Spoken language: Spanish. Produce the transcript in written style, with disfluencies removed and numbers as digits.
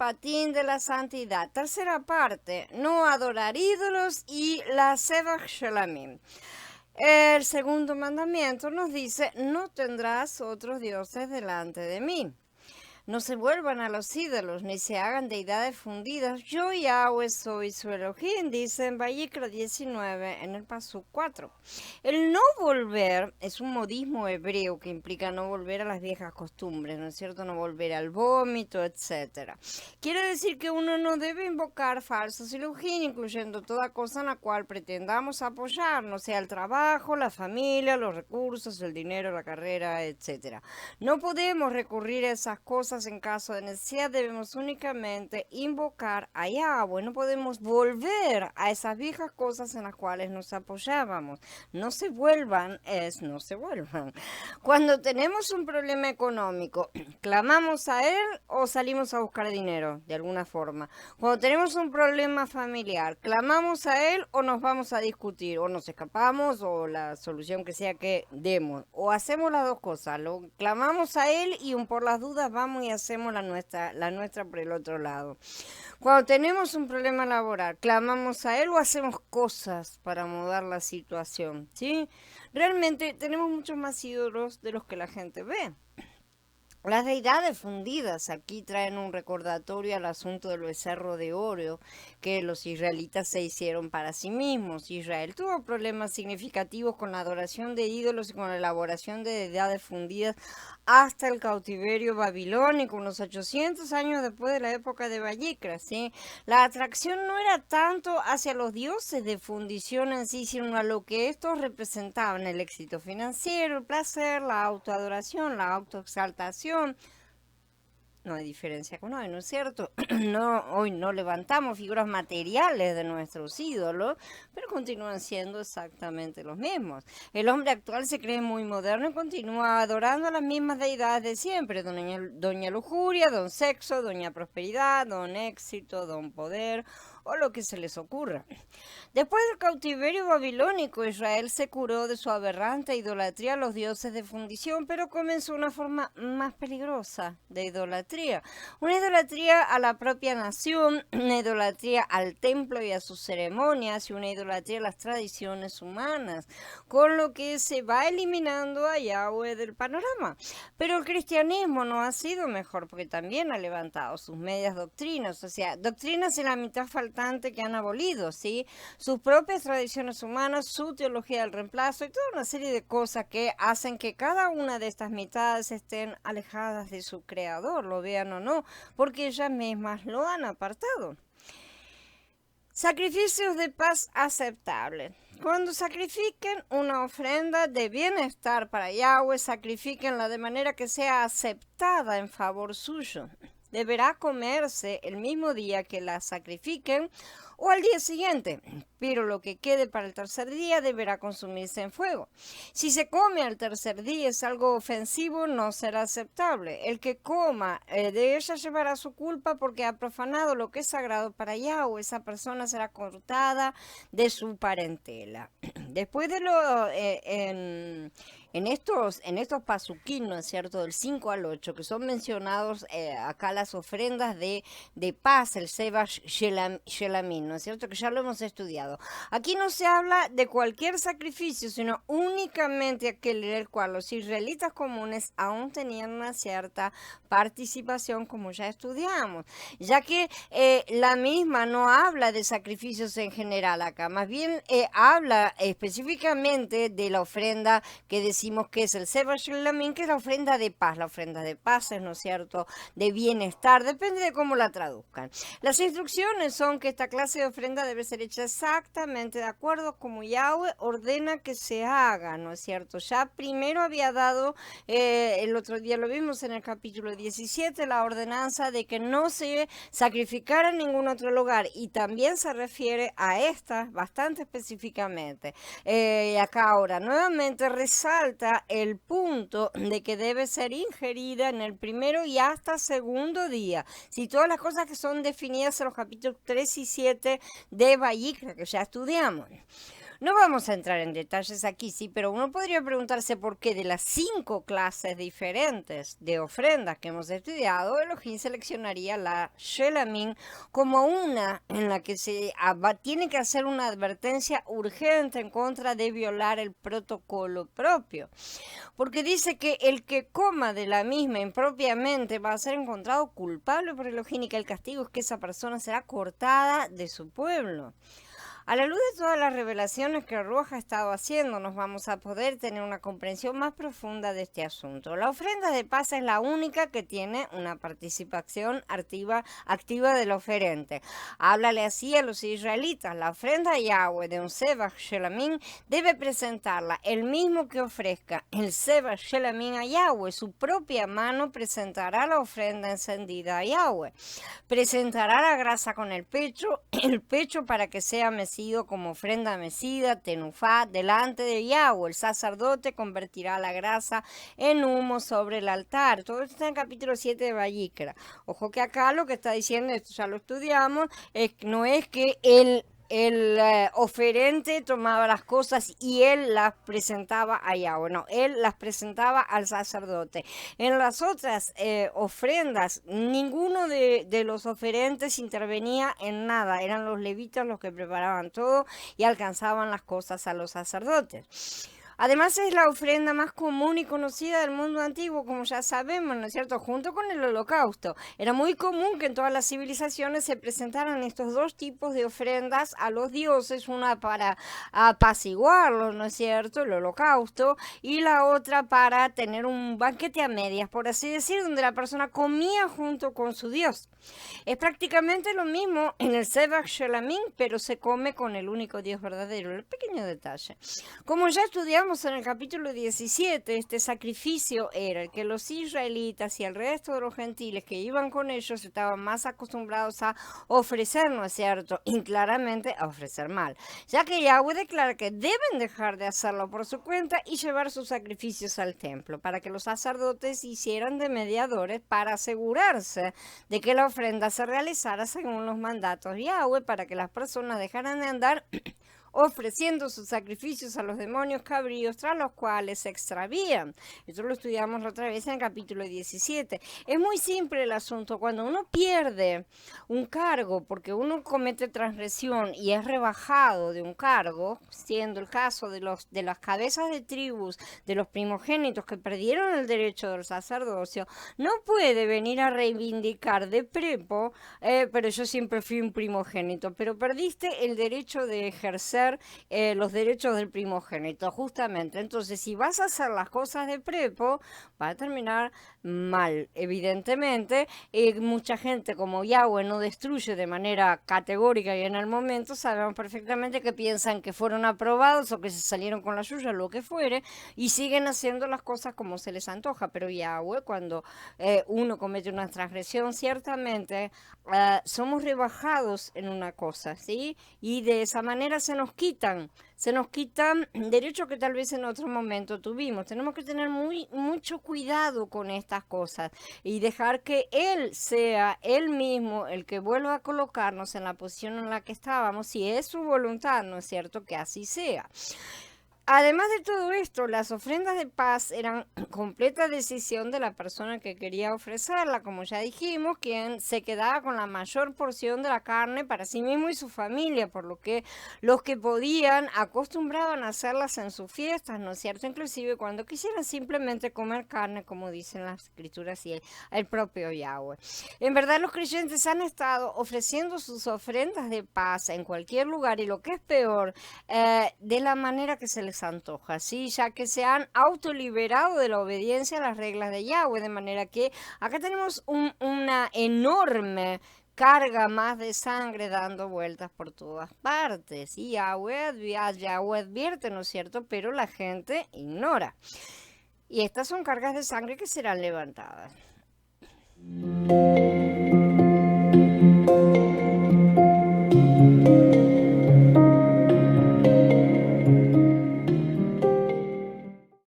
patín de la santidad. Tercera parte, no adorar ídolos y la Sevach Shelamim. El segundo mandamiento nos dice, no tendrás otros dioses delante de mí. No se vuelvan a los ídolos, ni se hagan deidades fundidas. Yo, Yahweh, soy su Elohim, dice en Vayikra 19, en el Pasuk 4. El no volver es un modismo hebreo que implica no volver a las viejas costumbres, ¿no es cierto? No volver al vómito, etc. Quiere decir que uno no debe invocar falsos Elohim, incluyendo toda cosa en la cual pretendamos apoyarnos, sea el trabajo, la familia, los recursos, el dinero, la carrera, etc. No podemos recurrir a esas cosas en caso de necesidad, debemos únicamente invocar a Yahweh. No podemos volver a esas viejas cosas en las cuales nos apoyábamos. No se vuelvan, no se vuelvan. Cuando tenemos un problema económico, ¿clamamos a él o salimos a buscar dinero de alguna forma? Cuando tenemos un problema familiar, ¿clamamos a él o nos vamos a discutir? O nos escapamos o la solución que sea que demos. O hacemos las dos cosas, lo clamamos a él y por las dudas vamos y hacemos la nuestra por el otro lado. Cuando tenemos un problema laboral, ¿clamamos a él o hacemos cosas para mudar la situación? ¿Sí? Realmente tenemos muchos más ídolos de los que la gente ve. Las deidades fundidas aquí traen un recordatorio al asunto del becerro de oro que los israelitas se hicieron para sí mismos. Israel tuvo problemas significativos con la adoración de ídolos y con la elaboración de deidades fundidas hasta el cautiverio babilónico, unos 800 años después de la época de Vayikra, ¿sí? La atracción no era tanto hacia los dioses de fundición en sí, sino a lo que estos representaban: el éxito financiero, el placer, la autoadoración, la autoexaltación. No hay diferencia con hoy, ¿no es cierto? No, hoy no levantamos figuras materiales de nuestros ídolos, pero continúan siendo exactamente los mismos. El hombre actual se cree muy moderno y continúa adorando a las mismas deidades de siempre: doña lujuria, don sexo, doña prosperidad, don éxito, don poder, o lo que se les ocurra. Después del cautiverio babilónico, Israel se curó de su aberrante idolatría a los dioses de fundición, pero comenzó una forma más peligrosa de idolatría. Una idolatría a la propia nación, una idolatría al templo y a sus ceremonias, y una idolatría a las tradiciones humanas, con lo que se va eliminando a Yahweh del panorama. Pero el cristianismo no ha sido mejor, porque también ha levantado sus medias doctrinas, o sea, doctrinas en la mitad faltante que han abolido, ¿sí? Sus propias tradiciones humanas, su teología del reemplazo y toda una serie de cosas que hacen que cada una de estas mitades estén alejadas de su creador, lo vean o no, porque ellas mismas lo han apartado. Sacrificios de paz aceptables. Cuando sacrifiquen una ofrenda de bienestar para Yahweh, sacrifíquenla de manera que sea aceptada en favor suyo. Deberá comerse el mismo día que la sacrifiquen o al día siguiente, pero lo que quede para el tercer día deberá consumirse en fuego. Si se come al tercer día es algo ofensivo, no será aceptable. El que coma de ella llevará su culpa porque ha profanado lo que es sagrado para Yahweh. Esa persona será cortada de su parentela. Después de en estos pasuquín, ¿no es cierto?, del 5 al 8, que son mencionados acá las ofrendas de paz, el Sevash Shelamim, ¿no es cierto?, que ya lo hemos estudiado. Aquí no se habla de cualquier sacrificio, sino únicamente aquel en el cual los israelitas comunes aún tenían una cierta participación, como ya estudiamos, ya que la misma no habla de sacrificios en general acá, más bien habla específicamente de la ofrenda que decimos que es el Sevash Shelamim, que es la ofrenda de paz. La ofrenda de paz es, ¿no es cierto?, de bienestar, depende de cómo la traduzcan. Las instrucciones son que esta clase de ofrenda debe ser hecha exactamente de acuerdo como Yahweh ordena que se haga, ¿no es cierto? Ya primero había dado, el otro día lo vimos en el capítulo 17, la ordenanza de que no se sacrificara en ningún otro lugar, y también se refiere a esta bastante específicamente. Acá ahora nuevamente resalta el punto de que debe ser ingerida en el primero y hasta segundo día. Si todas las cosas que son definidas en los capítulos 3 y 7 de Vayikra, que ya estudiamos. No vamos a entrar en detalles aquí, sí, pero uno podría preguntarse por qué de las 5 clases diferentes de ofrendas que hemos estudiado, Elohim seleccionaría la Shelamim como una en la que tiene que hacer una advertencia urgente en contra de violar el protocolo propio. Porque dice que el que coma de la misma impropiamente va a ser encontrado culpable por Elohim y que el castigo es que esa persona será cortada de su pueblo. A la luz de todas las revelaciones que Ruach ha estado haciendo, nos vamos a poder tener una comprensión más profunda de este asunto. La ofrenda de paz es la única que tiene una participación activa del oferente. Háblale así a los israelitas. La ofrenda a Yahweh de un Sebach Shelamim debe presentarla el mismo que ofrezca el Sebach Shelamim a Yahweh. Su propia mano presentará la ofrenda encendida a Yahweh. Presentará la grasa con el pecho para que sea mecido como ofrenda mecida, tenufá, delante de Yahweh. El sacerdote convertirá la grasa en humo sobre el altar. Todo esto está en el capítulo 7 de Vayikra. Ojo que acá lo que está diciendo, esto ya lo estudiamos, no es que el oferente tomaba las cosas y él las presentaba a Yahweh. No, él las presentaba al sacerdote. En las otras ofrendas, ninguno de los oferentes intervenía en nada. Eran los levitas los que preparaban todo y alcanzaban las cosas a los sacerdotes. Además es la ofrenda más común y conocida del mundo antiguo, como ya sabemos, ¿no es cierto?, junto con el holocausto. Era muy común que en todas las civilizaciones se presentaran estos dos tipos de ofrendas a los dioses, una para apaciguarlos, ¿no es cierto?, el holocausto, y la otra para tener un banquete a medias, por así decir, donde la persona comía junto con su dios. Es prácticamente lo mismo en el Sebach Shelamim, pero se come con el único Dios verdadero. El pequeño detalle. Como ya estudiamos en el capítulo 17, este sacrificio era el que los israelitas y el resto de los gentiles que iban con ellos estaban más acostumbrados a ofrecer, ¿no es cierto? Y claramente a ofrecer mal. Ya que Yahweh declara que deben dejar de hacerlo por su cuenta y llevar sus sacrificios al templo, para que los sacerdotes hicieran de mediadores para asegurarse de que la ofrenda se realizara según los mandatos de Yahweh, para que las personas dejaran de andar ofreciendo sus sacrificios a los demonios cabríos, tras los cuales se extravían. Esto lo estudiamos la otra vez en el capítulo 17. Es muy simple el asunto. Cuando uno pierde un cargo porque uno comete transgresión y es rebajado de un cargo, siendo el caso de las cabezas de tribus, de los primogénitos que perdieron el derecho del sacerdocio, no puede venir a reivindicar de prepo, pero yo siempre fui un primogénito, pero perdiste el derecho de ejercer los derechos del primogénito, justamente. Entonces, si vas a hacer las cosas de prepo, va a terminar mal, evidentemente. Mucha gente, como Yahweh no destruye de manera categórica y en el momento, sabemos perfectamente que piensan que fueron aprobados o que se salieron con la suya, lo que fuere, y siguen haciendo las cosas como se les antoja. Pero Yahweh, cuando uno comete una transgresión, ciertamente somos rebajados en una cosa, ¿sí? Y de esa manera se nos quitan derechos que tal vez en otro momento tuvimos. Tenemos que tener mucho cuidado con estas cosas y dejar que Él sea Él mismo el que vuelva a colocarnos en la posición en la que estábamos, si es su voluntad, ¿no es cierto?, que así sea. Además de todo esto, las ofrendas de paz eran completa decisión de la persona que quería ofrecerla, como ya dijimos, quien se quedaba con la mayor porción de la carne para sí mismo y su familia, por lo que los que podían acostumbraban a hacerlas en sus fiestas, ¿no es cierto? Inclusive cuando quisieran simplemente comer carne, como dicen las escrituras y el propio Yahweh. En verdad, los creyentes han estado ofreciendo sus ofrendas de paz en cualquier lugar y, lo que es peor, de la manera que se les antoja, ¿sí? Ya que se han autoliberado de la obediencia a las reglas de Yahweh, de manera que acá tenemos una enorme carga más de sangre dando vueltas por todas partes. Y Yahweh advierte, ¿no es cierto?, pero la gente ignora. Y estas son cargas de sangre que serán levantadas.